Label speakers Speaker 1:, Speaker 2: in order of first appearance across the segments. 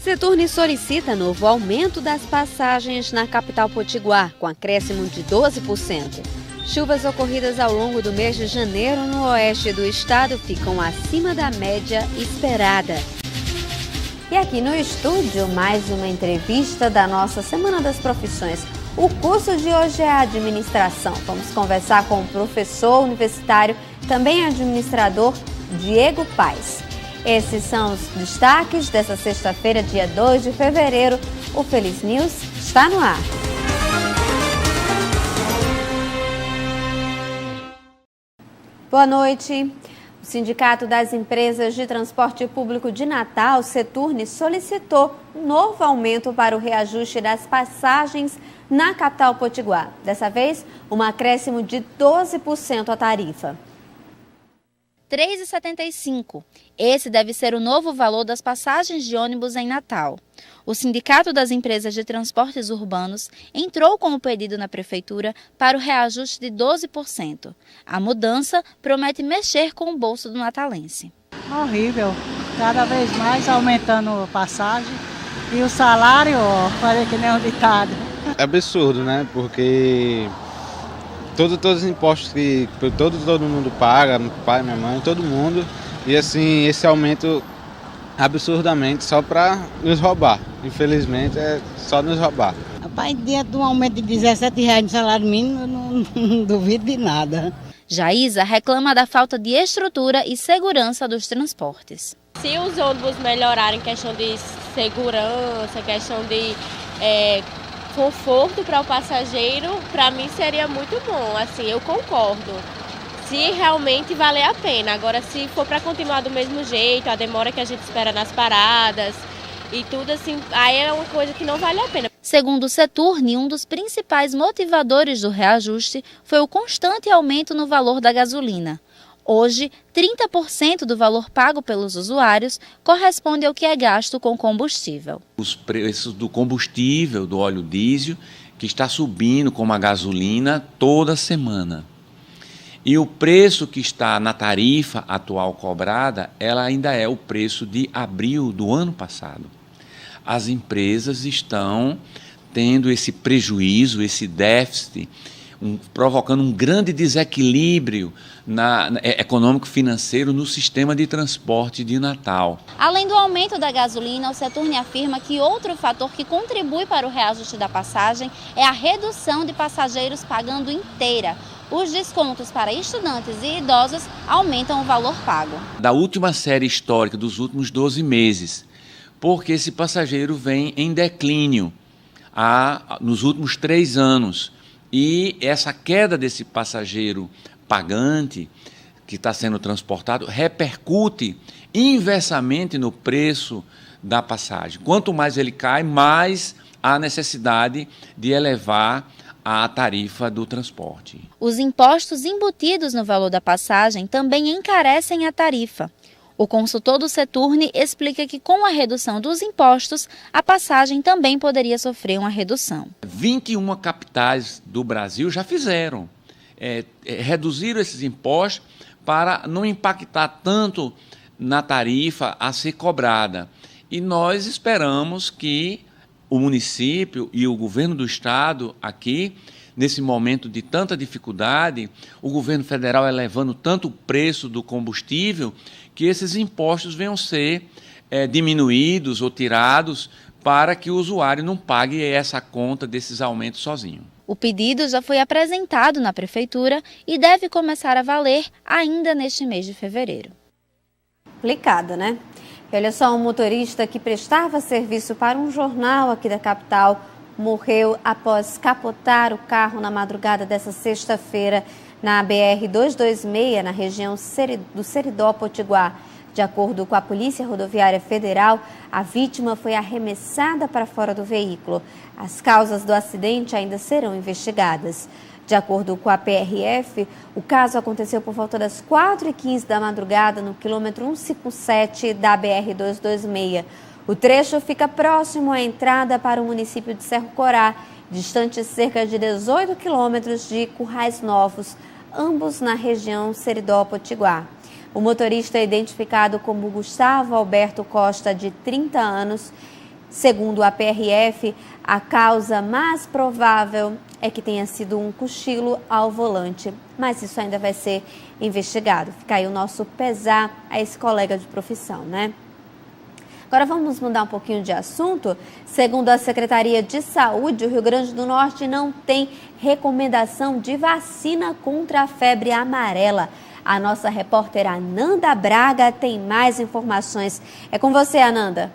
Speaker 1: Seturni solicita novo aumento das passagens na capital potiguar, com acréscimo de 12%. Chuvas ocorridas ao longo do mês de janeiro no oeste do estado ficam acima da média esperada. E aqui no estúdio, mais uma entrevista da nossa Semana das Profissões. O curso de hoje é administração. Vamos conversar com o professor universitário, também administrador, Diego Paes. Esses são os destaques dessa sexta-feira, dia 2 de fevereiro. O Feliz News está no ar. Boa noite. O Sindicato das Empresas de Transporte Público de Natal, Seturni, solicitou um novo aumento para o reajuste das passagens na capital potiguar. Dessa vez, um acréscimo de 12% à tarifa.
Speaker 2: R$ 3,75. Esse deve ser o novo valor das passagens de ônibus em Natal. O Sindicato das Empresas de Transportes Urbanos entrou com o pedido na Prefeitura para o reajuste de 12%. A mudança promete mexer com o bolso do natalense.
Speaker 3: Horrível. Cada vez mais aumentando a passagem e o salário, falei que nem um ditado.
Speaker 4: É absurdo, né? Porque todos os impostos que todo mundo paga, meu pai, minha mãe, todo mundo. E assim, esse aumento absurdamente só para nos roubar. Infelizmente é só nos roubar.
Speaker 3: Rapaz, diante de um aumento de R$17 no salário mínimo, eu não duvido de nada.
Speaker 2: Jaísa reclama da falta de estrutura e segurança dos transportes.
Speaker 5: Se os ônibus melhorarem questão de segurança, questão de conforto para o passageiro, para mim seria muito bom, assim, eu concordo. Se realmente valer a pena. Agora, se for para continuar do mesmo jeito, a demora que a gente espera nas paradas e tudo assim, aí é uma coisa que não vale a pena.
Speaker 2: Segundo o Seturni, um dos principais motivadores do reajuste foi o constante aumento no valor da gasolina. Hoje, 30% do valor pago pelos usuários corresponde ao que é gasto com combustível.
Speaker 6: Os preços do combustível, do óleo diesel, que está subindo como a gasolina toda semana. E o preço que está na tarifa atual cobrada, ela ainda é o preço de abril do ano passado. As empresas estão tendo esse prejuízo, esse déficit, provocando um grande desequilíbrio econômico-financeiro no sistema de transporte de Natal.
Speaker 2: Além do aumento da gasolina, o Seturni afirma que outro fator que contribui para o reajuste da passagem é a redução de passageiros pagando inteira. Os descontos para estudantes e idosos aumentam o valor pago.
Speaker 6: Da última série histórica dos últimos 12 meses, porque esse passageiro vem em declínio nos últimos 3 anos. E essa queda desse passageiro pagante que está sendo transportado repercute inversamente no preço da passagem. Quanto mais ele cai, mais há necessidade de elevar a tarifa do transporte.
Speaker 2: Os impostos embutidos no valor da passagem também encarecem a tarifa. O consultor do Seturni explica que com a redução dos impostos, a passagem também poderia sofrer uma redução.
Speaker 6: 21 capitais do Brasil já fizeram, reduziram esses impostos para não impactar tanto na tarifa a ser cobrada. E nós esperamos que o município e o governo do estado aqui, nesse momento de tanta dificuldade, o governo federal elevando tanto o preço do combustível, que esses impostos venham ser diminuídos ou tirados para que o usuário não pague essa conta desses aumentos sozinho.
Speaker 2: O pedido já foi apresentado na Prefeitura e deve começar a valer ainda neste mês de fevereiro.
Speaker 1: Complicado, né? E olha só, um motorista que prestava serviço para um jornal aqui da capital morreu após capotar o carro na madrugada dessa sexta-feira na BR-226, na região do Seridó, Potiguar. De acordo com a Polícia Rodoviária Federal, a vítima foi arremessada para fora do veículo. As causas do acidente ainda serão investigadas. De acordo com a PRF, o caso aconteceu por volta das 4h15 da madrugada no quilômetro 157 da BR-226. O trecho fica próximo à entrada para o município de Cerro Corá, distante cerca de 18 quilômetros de Currais Novos, ambos na região Seridó-Potiguar. O motorista é identificado como Gustavo Alberto Costa, de 30 anos. Segundo a PRF, a causa mais provável é que tenha sido um cochilo ao volante, mas isso ainda vai ser investigado. Fica aí o nosso pesar a esse colega de profissão, né? Agora vamos mudar um pouquinho de assunto. Segundo a Secretaria de Saúde, o Rio Grande do Norte não tem recomendação de vacina contra a febre amarela. A nossa repórter Ananda Braga tem mais informações. É com você, Ananda.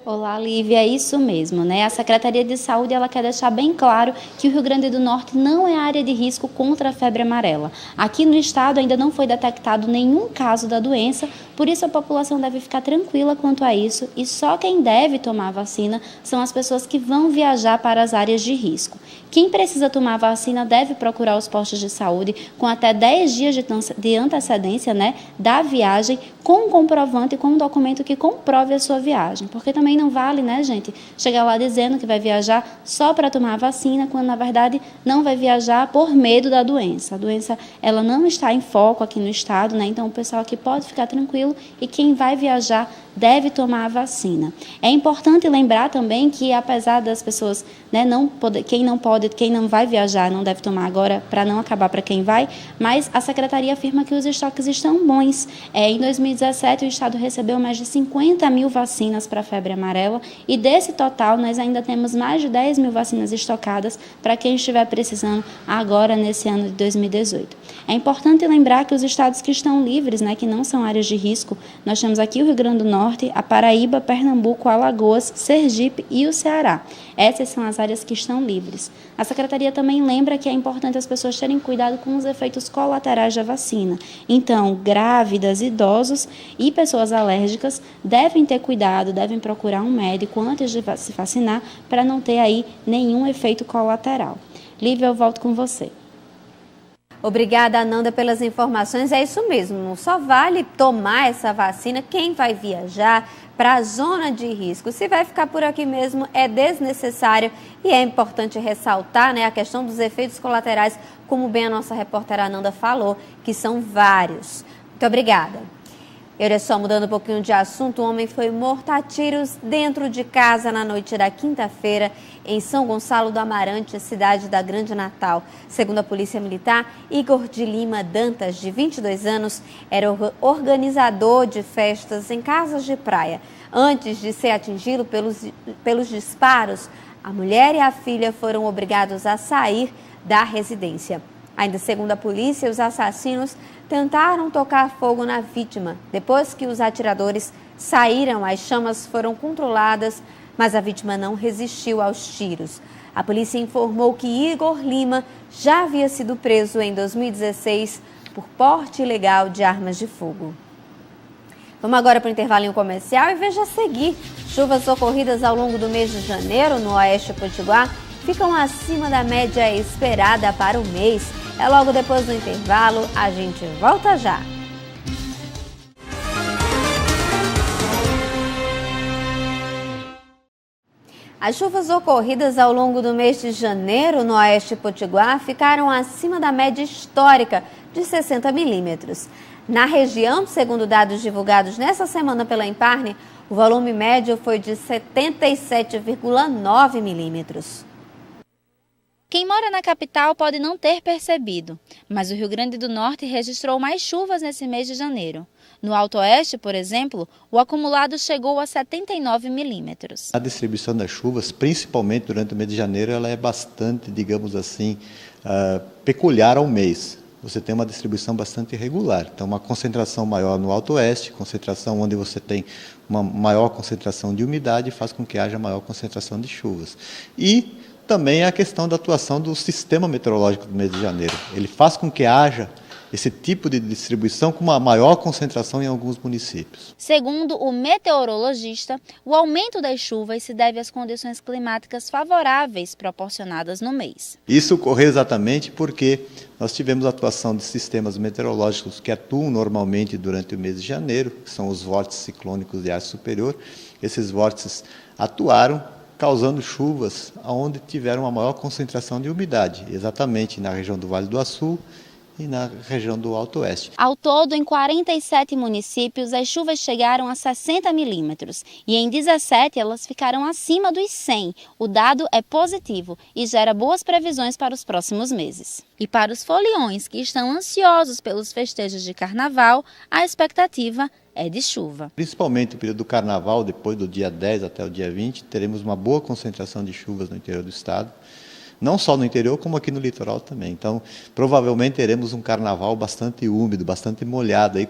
Speaker 2: Olá, Lívia, é isso mesmo, né? A Secretaria de Saúde ela quer deixar bem claro que o Rio Grande do Norte não é área de risco contra a febre amarela. Aqui no estado ainda não foi detectado nenhum caso da doença, por isso a população deve ficar tranquila quanto a isso e só quem deve tomar a vacina são as pessoas que vão viajar para as áreas de risco. Quem precisa tomar a vacina deve procurar os postos de saúde com até 10 dias de antecedência, né, da viagem, com um comprovante e com um documento que comprove a sua viagem. Porque também não vale, né, gente, chegar lá dizendo que vai viajar só para tomar a vacina, quando na verdade não vai viajar por medo da doença. A doença ela não está em foco aqui no estado, né, então o pessoal aqui pode ficar tranquilo e quem vai viajar deve tomar a vacina. É importante lembrar também que, apesar das pessoas, né, quem não vai viajar não deve tomar agora para não acabar para quem vai, mas a Secretaria afirma que os estoques estão bons. Em 2017, o estado recebeu mais de 50 mil vacinas para a febre amarela e desse total nós ainda temos mais de 10 mil vacinas estocadas para quem estiver precisando agora nesse ano de 2018. É importante lembrar que os estados que estão livres, né, que não são áreas de risco, nós temos aqui o Rio Grande do Norte, a Paraíba, Pernambuco, Alagoas, Sergipe e o Ceará. Essas são as áreas que estão livres. A Secretaria também lembra que é importante as pessoas terem cuidado com os efeitos colaterais da vacina. Então, grávidas, idosos e pessoas alérgicas devem ter cuidado, devem procurar um médico antes de se vacinar para não ter aí nenhum efeito colateral. Lívia, eu volto com você.
Speaker 1: Obrigada, Ananda, pelas informações. É isso mesmo, só vale tomar essa vacina quem vai viajar para a zona de risco. Se vai ficar por aqui mesmo, é desnecessário e é importante ressaltar, né, a questão dos efeitos colaterais, como bem a nossa repórter Ananda falou, que são vários. Muito obrigada. E olha só, mudando um pouquinho de assunto, um homem foi morto a tiros dentro de casa na noite da quinta-feira em São Gonçalo do Amarante, cidade da Grande Natal. Segundo a Polícia Militar, Igor de Lima Dantas, de 22 anos, era organizador de festas em casas de praia. Antes de ser atingido pelos disparos, a mulher e a filha foram obrigados a sair da residência. Ainda segundo a polícia, os assassinos tentaram tocar fogo na vítima. Depois que os atiradores saíram, as chamas foram controladas, mas a vítima não resistiu aos tiros. A polícia informou que Igor Lima já havia sido preso em 2016 por porte ilegal de armas de fogo. Vamos agora para o intervalinho comercial e veja a seguir. Chuvas ocorridas ao longo do mês de janeiro no Oeste Potiguar ficam acima da média esperada para o mês. É logo depois do intervalo, a gente volta já. As chuvas ocorridas ao longo do mês de janeiro no Oeste Potiguar ficaram acima da média histórica de 60 milímetros. Na região, segundo dados divulgados nessa semana pela Imparne, o volume médio foi de 77,9 milímetros.
Speaker 2: Quem mora na capital pode não ter percebido, mas o Rio Grande do Norte registrou mais chuvas nesse mês de janeiro. No Alto Oeste, por exemplo, o acumulado chegou a 79 milímetros.
Speaker 7: A distribuição das chuvas, principalmente durante o mês de janeiro, ela é bastante, digamos assim, peculiar ao mês. Você tem uma distribuição bastante irregular. Então, uma concentração maior no Alto Oeste, concentração onde você tem uma maior concentração de umidade, faz com que haja maior concentração de chuvas. E também a questão da atuação do sistema meteorológico do mês de janeiro. Ele faz com que haja esse tipo de distribuição com uma maior concentração em alguns municípios.
Speaker 2: Segundo o meteorologista, o aumento das chuvas se deve às condições climáticas favoráveis proporcionadas no mês.
Speaker 7: Isso ocorreu exatamente porque nós tivemos a atuação de sistemas meteorológicos que atuam normalmente durante o mês de janeiro, que são os vórtices ciclônicos de ar superior. Esses vórtices atuaram, causando chuvas onde tiveram uma maior concentração de umidade, exatamente na região do Vale do Açu e na região do Alto Oeste.
Speaker 2: Ao todo, em 47 municípios, as chuvas chegaram a 60 milímetros e em 17 elas ficaram acima dos 100. O dado é positivo e gera boas previsões para os próximos meses. E para os foliões que estão ansiosos pelos festejos de carnaval, a expectativa é de chuva.
Speaker 7: Principalmente no período do carnaval, depois do dia 10 até o dia 20, teremos uma boa concentração de chuvas no interior do estado. Não só no interior, como aqui no litoral também. Então, provavelmente teremos um carnaval bastante úmido, bastante molhado aí.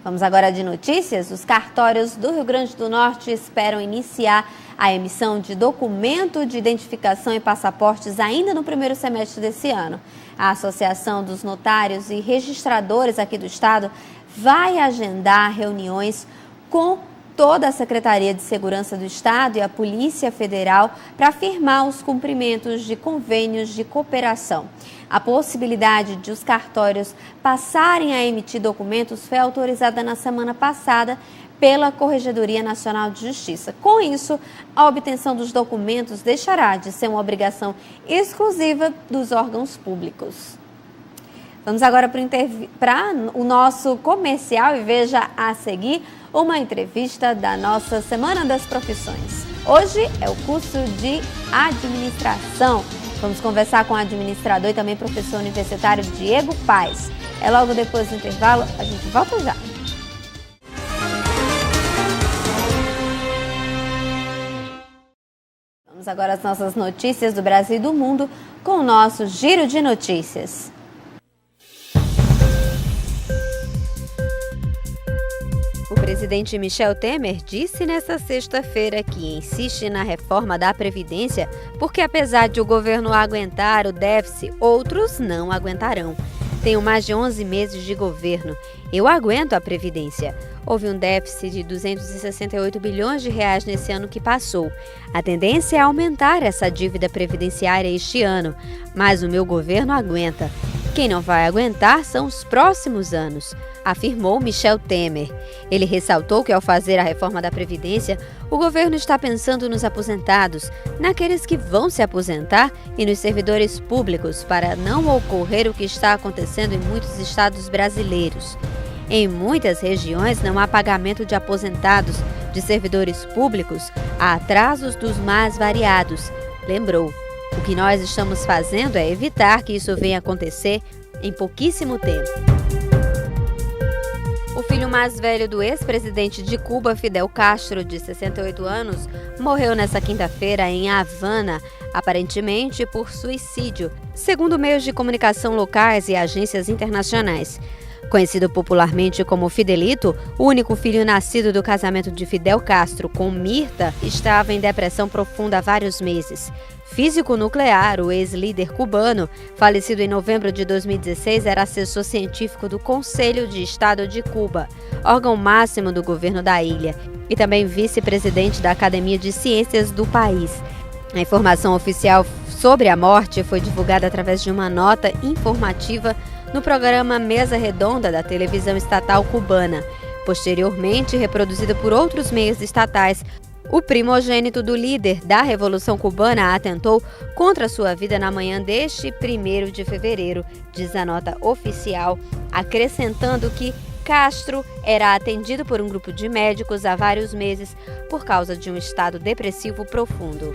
Speaker 1: Vamos agora de notícias. Os cartórios do Rio Grande do Norte esperam iniciar a emissão de documento de identificação e passaportes ainda no primeiro semestre desse ano. A Associação dos Notários e Registradores aqui do estado vai agendar reuniões com toda a Secretaria de Segurança do Estado e a Polícia Federal para firmar os cumprimentos de convênios de cooperação. A possibilidade de os cartórios passarem a emitir documentos foi autorizada na semana passada pela Corregedoria Nacional de Justiça. Com isso, a obtenção dos documentos deixará de ser uma obrigação exclusiva dos órgãos públicos. Vamos agora para o nosso comercial e veja a seguir uma entrevista da nossa Semana das Profissões. Hoje é o curso de administração. Vamos conversar com o administrador e também professor universitário Diego Paes. É logo depois do intervalo, a gente volta já. Vamos agora às nossas notícias do Brasil e do mundo com o nosso Giro de Notícias. O presidente Michel Temer disse nesta sexta-feira que insiste na reforma da Previdência porque, apesar de o governo aguentar o déficit, outros não aguentarão. Tenho mais de 11 meses de governo. Eu aguento a Previdência. Houve um déficit de 268 bilhões de reais nesse ano que passou. A tendência é aumentar essa dívida previdenciária este ano, mas o meu governo aguenta. Quem não vai aguentar são os próximos anos, afirmou Michel Temer. Ele ressaltou que, ao fazer a reforma da Previdência, o governo está pensando nos aposentados, naqueles que vão se aposentar e nos servidores públicos, para não ocorrer o que está acontecendo em muitos estados brasileiros. Em muitas regiões não há pagamento de aposentados, de servidores públicos, há atrasos dos mais variados, lembrou. O que nós estamos fazendo é evitar que isso venha acontecer em pouquíssimo tempo. O filho mais velho do ex-presidente de Cuba, Fidel Castro, de 68 anos, morreu nesta quinta-feira em Havana, aparentemente por suicídio, segundo meios de comunicação locais e agências internacionais. Conhecido popularmente como Fidelito, o único filho nascido do casamento de Fidel Castro com Mirta estava em depressão profunda há vários meses. Físico nuclear, o ex-líder cubano, falecido em novembro de 2016, era assessor científico do Conselho de Estado de Cuba, órgão máximo do governo da ilha, e também vice-presidente da Academia de Ciências do país. A informação oficial sobre a morte foi divulgada através de uma nota informativa no programa Mesa Redonda da televisão estatal cubana. Posteriormente, reproduzido por outros meios estatais, o primogênito do líder da Revolução Cubana atentou contra sua vida na manhã deste 1º de fevereiro, diz a nota oficial, acrescentando que Castro era atendido por um grupo de médicos há vários meses por causa de um estado depressivo profundo.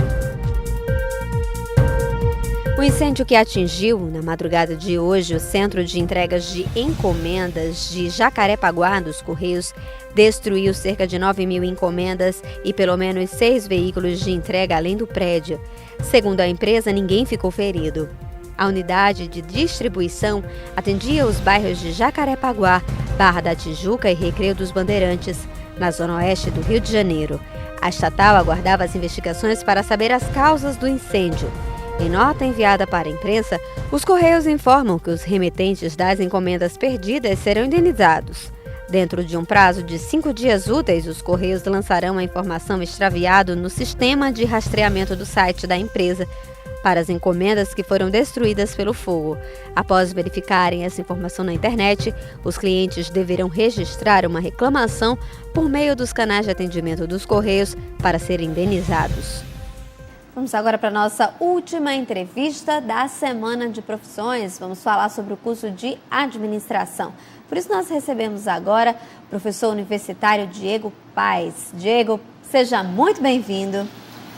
Speaker 1: O incêndio que atingiu, na madrugada de hoje, o centro de entregas de encomendas de Jacarepaguá, dos Correios, destruiu cerca de 9.000 encomendas e pelo menos 6 veículos de entrega além do prédio. Segundo a empresa, ninguém ficou ferido. A unidade de distribuição atendia os bairros de Jacarepaguá, Barra da Tijuca e Recreio dos Bandeirantes, na zona oeste do Rio de Janeiro. A estatal aguardava as investigações para saber as causas do incêndio. Em nota enviada para a imprensa, os Correios informam que os remetentes das encomendas perdidas serão indenizados. Dentro de um prazo de 5 dias úteis, os Correios lançarão a informação extraviada no sistema de rastreamento do site da empresa para as encomendas que foram destruídas pelo fogo. Após verificarem essa informação na internet, os clientes deverão registrar uma reclamação por meio dos canais de atendimento dos Correios para serem indenizados. Vamos agora para a nossa última entrevista da Semana de Profissões. Vamos falar sobre o curso de administração. Por isso nós recebemos agora o professor universitário Diego Paes. Diego, seja muito bem-vindo.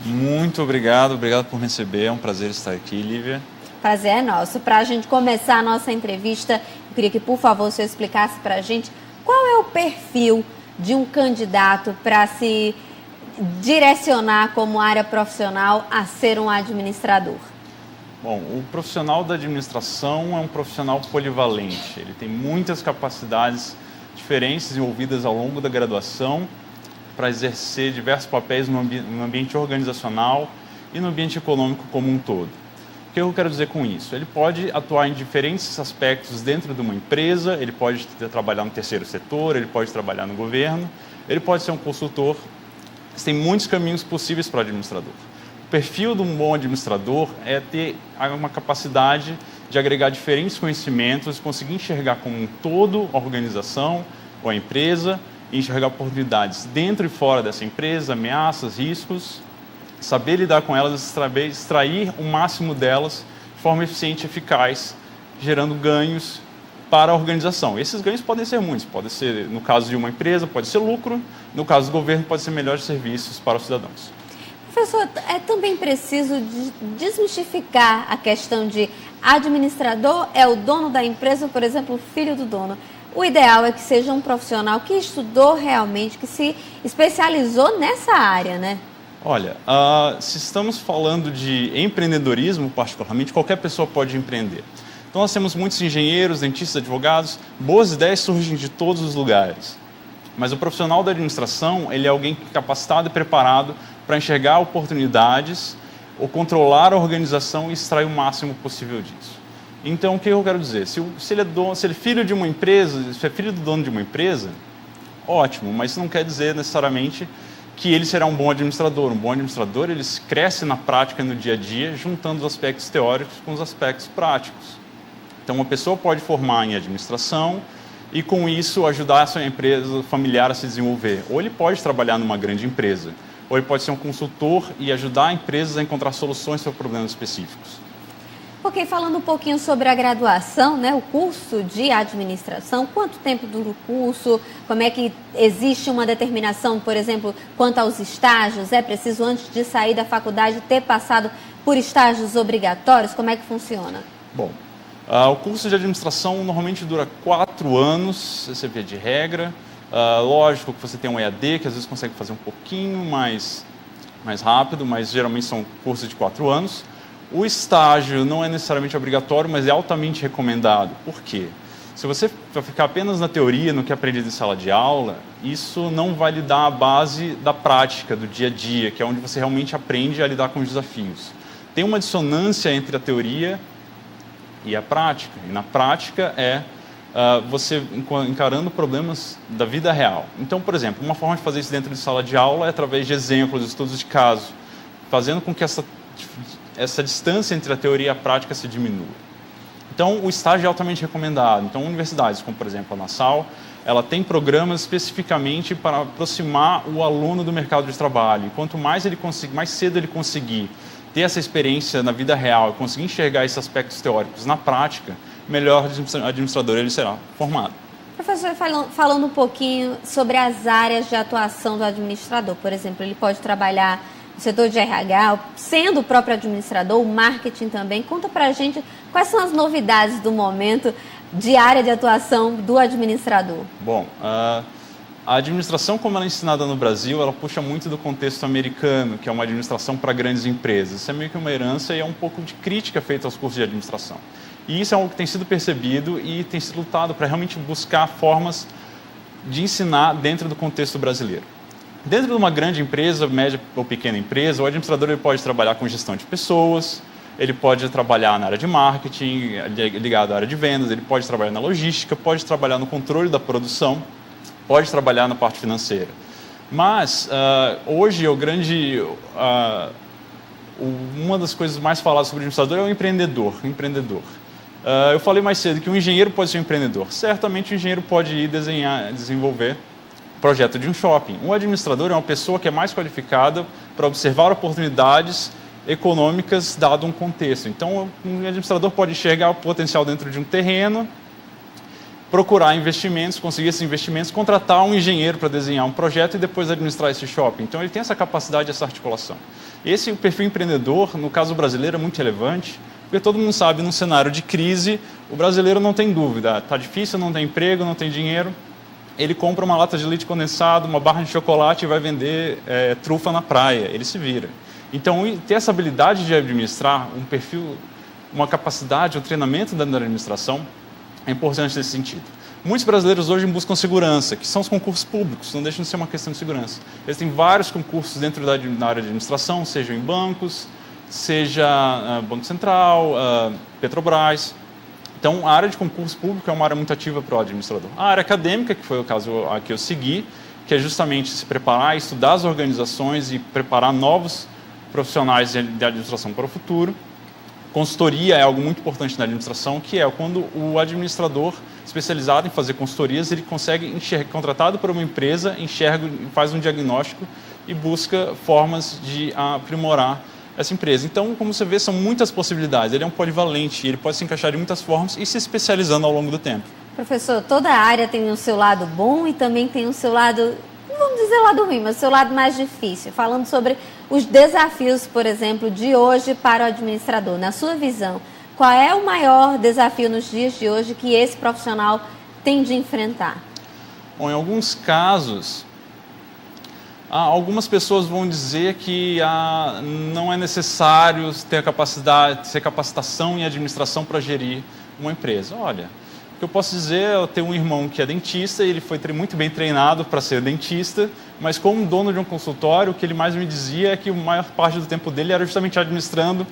Speaker 8: Muito obrigado por me receber, é um prazer estar aqui, Lívia.
Speaker 1: Prazer é nosso. Para a gente começar a nossa entrevista, eu queria que, por favor, o senhor explicasse para a gente qual é o perfil de um candidato para se direcionar como área profissional a ser um administrador.
Speaker 8: Bom, o profissional da administração é um profissional polivalente. Ele tem muitas capacidades diferentes desenvolvidas ao longo da graduação para exercer diversos papéis no ambiente organizacional e no ambiente econômico como um todo. O que eu quero dizer com isso? Ele pode atuar em diferentes aspectos dentro de uma empresa, ele pode trabalhar no terceiro setor, ele pode trabalhar no governo, ele pode ser um consultor. Tem muitos caminhos possíveis para o administrador. O perfil de um bom administrador é ter uma capacidade de agregar diferentes conhecimentos, conseguir enxergar como um todo a organização ou a empresa, e enxergar oportunidades dentro e fora dessa empresa, ameaças, riscos, saber lidar com elas, saber extrair o máximo delas de forma eficiente e eficaz, gerando ganhos para a organização. Esses ganhos podem ser muitos, pode ser, no caso de uma empresa, pode ser lucro, no caso do governo, pode ser melhores serviços para os cidadãos.
Speaker 1: Professor, é também preciso desmistificar a questão de administrador é o dono da empresa, por exemplo, o filho do dono. O ideal é que seja um profissional que estudou realmente, que se especializou nessa área, né?
Speaker 8: Olha, se estamos falando de empreendedorismo, particularmente, qualquer pessoa pode empreender. Então nós temos muitos engenheiros, dentistas, advogados, boas ideias surgem de todos os lugares. Mas o profissional da administração, ele é alguém capacitado e preparado para enxergar oportunidades ou controlar a organização e extrair o máximo possível disso. Então, o que eu quero dizer? Se ele é filho de uma empresa, se é filho do dono de uma empresa, ótimo, mas isso não quer dizer necessariamente que ele será um bom administrador. Um bom administrador, ele cresce na prática, no dia a dia, juntando os aspectos teóricos com os aspectos práticos. Então, uma pessoa pode formar em administração e, com isso, ajudar a sua empresa familiar a se desenvolver. Ou ele pode trabalhar numa grande empresa, ou ele pode ser um consultor e ajudar empresas a encontrar soluções para problemas específicos.
Speaker 1: Ok, falando um pouquinho sobre a graduação, né, o curso de administração, quanto tempo dura o curso, como é que existe uma determinação, por exemplo, quanto aos estágios, é preciso antes de sair da faculdade ter passado por estágios obrigatórios, como é que funciona?
Speaker 8: Bom, o curso de administração normalmente dura 4 anos, essa é via de regra, lógico que você tem um EAD, que às vezes consegue fazer um pouquinho mais rápido, mas geralmente são cursos de 4 anos. O estágio não é necessariamente obrigatório, mas é altamente recomendado. Por quê? Se você ficar apenas na teoria, no que é aprendido em sala de aula, isso não vai lhe dar a base da prática, do dia a dia, que é onde você realmente aprende a lidar com os desafios. Tem uma dissonância entre a teoria e a prática. E na prática é você encarando problemas da vida real. Então, por exemplo, uma forma de fazer isso dentro de sala de aula é através de exemplos, estudos de caso, fazendo com que essa distância entre a teoria e a prática se diminua. Então, o estágio é altamente recomendado. Então, universidades, como por exemplo a Nassau, ela tem programas especificamente para aproximar o aluno do mercado de trabalho. E quanto mais cedo ele conseguir ter essa experiência na vida real, conseguir enxergar esses aspectos teóricos na prática, melhor administrador ele será formado.
Speaker 1: Professor, falando um pouquinho sobre as áreas de atuação do administrador, por exemplo, ele pode trabalhar no setor de RH, sendo o próprio administrador, o marketing também. Conta pra gente quais são as novidades do momento de área de atuação do administrador.
Speaker 8: Bom, a administração como ela é ensinada no Brasil, ela puxa muito do contexto americano, que é uma administração para grandes empresas. Isso é meio que uma herança e é um pouco de crítica feita aos cursos de administração. E isso é algo que tem sido percebido e tem sido lutado para realmente buscar formas de ensinar dentro do contexto brasileiro. Dentro de uma grande empresa, média ou pequena empresa, o administrador ele pode trabalhar com gestão de pessoas, ele pode trabalhar na área de marketing, ligado à área de vendas, ele pode trabalhar na logística, pode trabalhar no controle da produção, pode trabalhar na parte financeira. Mas, hoje, uma das coisas mais faladas sobre o administrador é o empreendedor. Eu falei mais cedo que o engenheiro pode ser um empreendedor. Certamente o engenheiro pode ir desenvolver o projeto de um shopping. O administrador é uma pessoa que é mais qualificada para observar oportunidades econômicas dado um contexto. Então, um administrador pode enxergar o potencial dentro de um terreno, procurar investimentos, conseguir esses investimentos, contratar um engenheiro para desenhar um projeto e depois administrar esse shopping. Então, ele tem essa capacidade, essa articulação. Esse perfil empreendedor, no caso brasileiro, é muito relevante, porque todo mundo sabe, num cenário de crise, o brasileiro não tem dúvida. Está difícil, não tem emprego, não tem dinheiro. Ele compra uma lata de leite condensado, uma barra de chocolate e vai vender trufa na praia. Ele se vira. Então, ter essa habilidade de administrar, um perfil, uma capacidade, um treinamento da administração é importante nesse sentido. Muitos brasileiros hoje buscam segurança, que são os concursos públicos, não deixam de ser uma questão de segurança. Eles têm vários concursos dentro da área de administração, seja em bancos, seja Banco Central, Petrobras. Então, a área de concurso público é uma área muito ativa para o administrador. A área acadêmica, que foi o caso a que eu segui, que é justamente se preparar, estudar as organizações e preparar novos profissionais de administração para o futuro. Consultoria é algo muito importante na administração, que é quando o administrador especializado em fazer consultorias, ele consegue contratado por uma empresa, faz um diagnóstico e busca formas de aprimorar essa empresa. Então, como você vê, são muitas possibilidades. Ele é um polivalente, ele pode se encaixar de muitas formas e se especializando ao longo do tempo.
Speaker 1: Professor, toda área tem o seu lado bom e também tem o seu lado, não vamos dizer lado ruim, mas o seu lado mais difícil. Falando sobre os desafios, por exemplo, de hoje para o administrador. Na sua visão, qual é o maior desafio nos dias de hoje que esse profissional tem de enfrentar?
Speaker 8: Bom, em alguns casos, algumas pessoas vão dizer que não é necessário ter capacitação em administração para gerir uma empresa. Olha, o que eu posso dizer é eu tenho um irmão que é dentista e ele foi muito bem treinado para ser dentista, mas como dono de um consultório, o que ele mais me dizia é que a maior parte do tempo dele era justamente administrando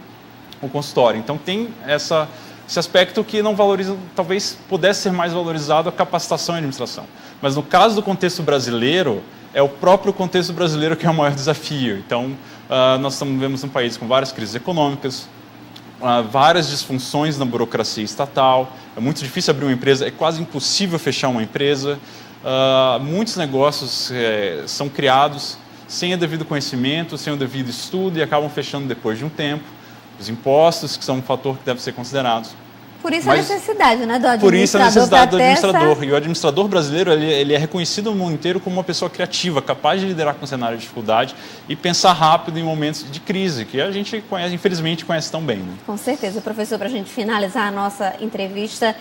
Speaker 8: o consultório. Então tem esse aspecto que não valoriza, talvez pudesse ser mais valorizado a capacitação em administração. Mas no caso do contexto brasileiro, é o próprio contexto brasileiro que é o maior desafio. Então, nós vivemos um país com várias crises econômicas, várias disfunções na burocracia estatal, é muito difícil abrir uma empresa, é quase impossível fechar uma empresa, muitos negócios são criados sem o devido conhecimento, sem o devido estudo e acabam fechando depois de um tempo. Os impostos, que são um fator que deve ser considerado.
Speaker 1: Por isso a necessidade, né, do administrador.
Speaker 8: Por isso a necessidade do administrador. E o administrador brasileiro, ele é reconhecido no mundo inteiro como uma pessoa criativa, capaz de liderar com um cenário de dificuldade e pensar rápido em momentos de crise, que a gente conhece, infelizmente conhece tão bem. Né?
Speaker 1: Com certeza. Professor, para a gente finalizar a nossa entrevista,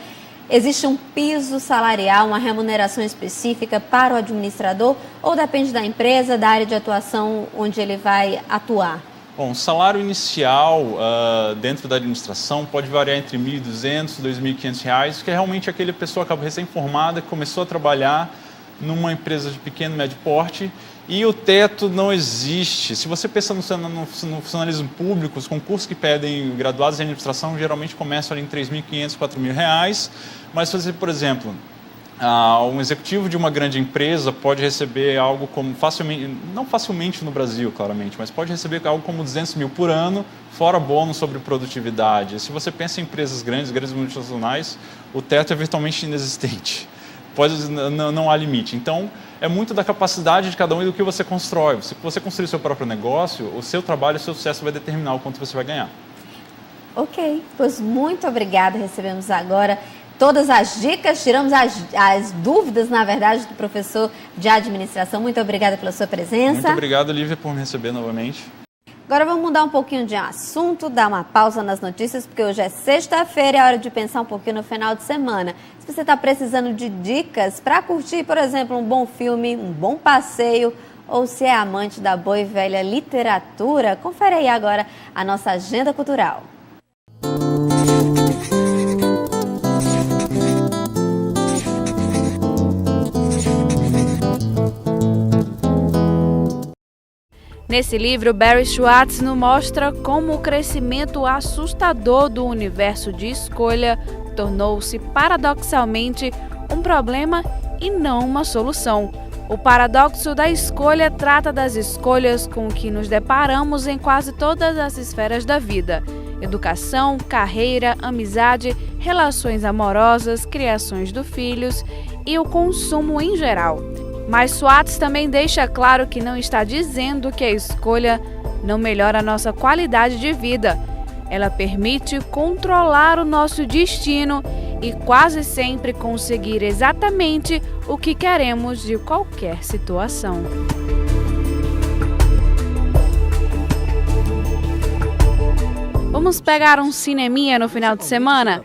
Speaker 1: existe um piso salarial, uma remuneração específica para o administrador ou depende da empresa, da área de atuação onde ele vai atuar?
Speaker 8: Bom, o salário inicial dentro da administração pode variar entre R$ 1.200 e R$ 2.500, que é realmente aquele pessoa que acaba recém-formada, que começou a trabalhar numa empresa de pequeno e médio porte, e o teto não existe. Se você pensa no funcionalismo público, os concursos que pedem graduados em administração geralmente começam ali em R$ 3.500, R$ 4.000, mas se você, por exemplo, um executivo de uma grande empresa pode receber algo como não facilmente no Brasil, claramente, mas pode receber algo como 200 mil por ano, fora bônus sobre produtividade. Se você pensa em empresas grandes multinacionais, o teto é virtualmente inexistente. Não há limite. Então, é muito da capacidade de cada um e do que você constrói. Se você construir o seu próprio negócio, o seu trabalho, o seu sucesso vai determinar o quanto você vai ganhar.
Speaker 1: Ok, pois muito obrigada. Recebemos agora todas as dicas, tiramos as dúvidas, na verdade, do professor de administração. Muito obrigada pela sua presença.
Speaker 8: Muito obrigado, Lívia, por me receber novamente.
Speaker 1: Agora vamos mudar um pouquinho de assunto, dar uma pausa nas notícias, porque hoje é sexta-feira e é hora de pensar um pouquinho no final de semana. Se você está precisando de dicas para curtir, por exemplo, um bom filme, um bom passeio, ou se é amante da boa e velha literatura, confere aí agora a nossa agenda cultural.
Speaker 9: Nesse livro, Barry Schwartz nos mostra como o crescimento assustador do universo de escolha tornou-se paradoxalmente um problema e não uma solução. O paradoxo da escolha trata das escolhas com que nos deparamos em quase todas as esferas da vida: educação, carreira, amizade, relações amorosas, criações de filhos e o consumo em geral. Mas Schwartz também deixa claro que não está dizendo que a escolha não melhora a nossa qualidade de vida. Ela permite controlar o nosso destino e quase sempre conseguir exatamente o que queremos de qualquer situação. Vamos pegar um cineminha no final de semana?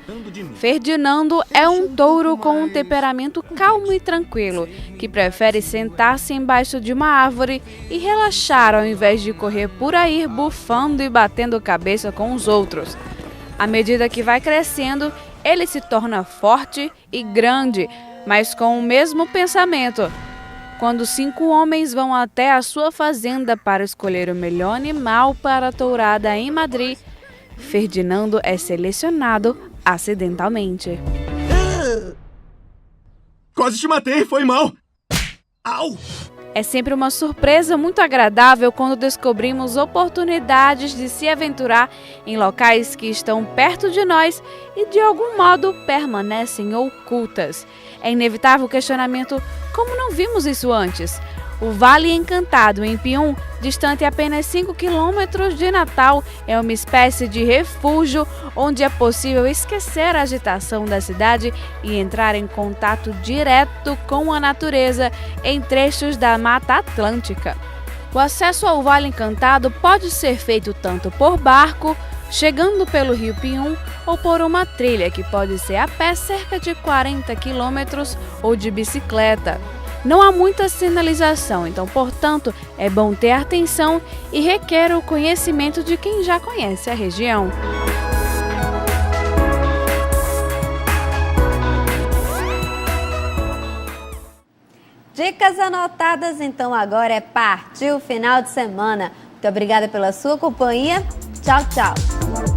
Speaker 9: Ferdinando é um touro com um temperamento calmo e tranquilo, que prefere sentar-se embaixo de uma árvore e relaxar ao invés de correr por aí bufando e batendo cabeça com os outros. À medida que vai crescendo, ele se torna forte e grande, mas com o mesmo pensamento. Quando 5 homens vão até a sua fazenda para escolher o melhor animal para a tourada em Madrid, Ferdinando é selecionado acidentalmente.
Speaker 10: Quase te matei, foi mal! Au!
Speaker 9: É sempre uma surpresa muito agradável quando descobrimos oportunidades de se aventurar em locais que estão perto de nós e de algum modo permanecem ocultas. É inevitável o questionamento: como não vimos isso antes? O Vale Encantado, em Pium, distante apenas 5 quilômetros de Natal, é uma espécie de refúgio onde é possível esquecer a agitação da cidade e entrar em contato direto com a natureza em trechos da Mata Atlântica. O acesso ao Vale Encantado pode ser feito tanto por barco, chegando pelo rio Pium, ou por uma trilha que pode ser a pé cerca de 40 quilômetros ou de bicicleta. Não há muita sinalização, então, portanto, é bom ter atenção e requer o conhecimento de quem já conhece a região.
Speaker 1: Dicas anotadas, então agora é partir o final de semana. Muito obrigada pela sua companhia. Tchau, tchau.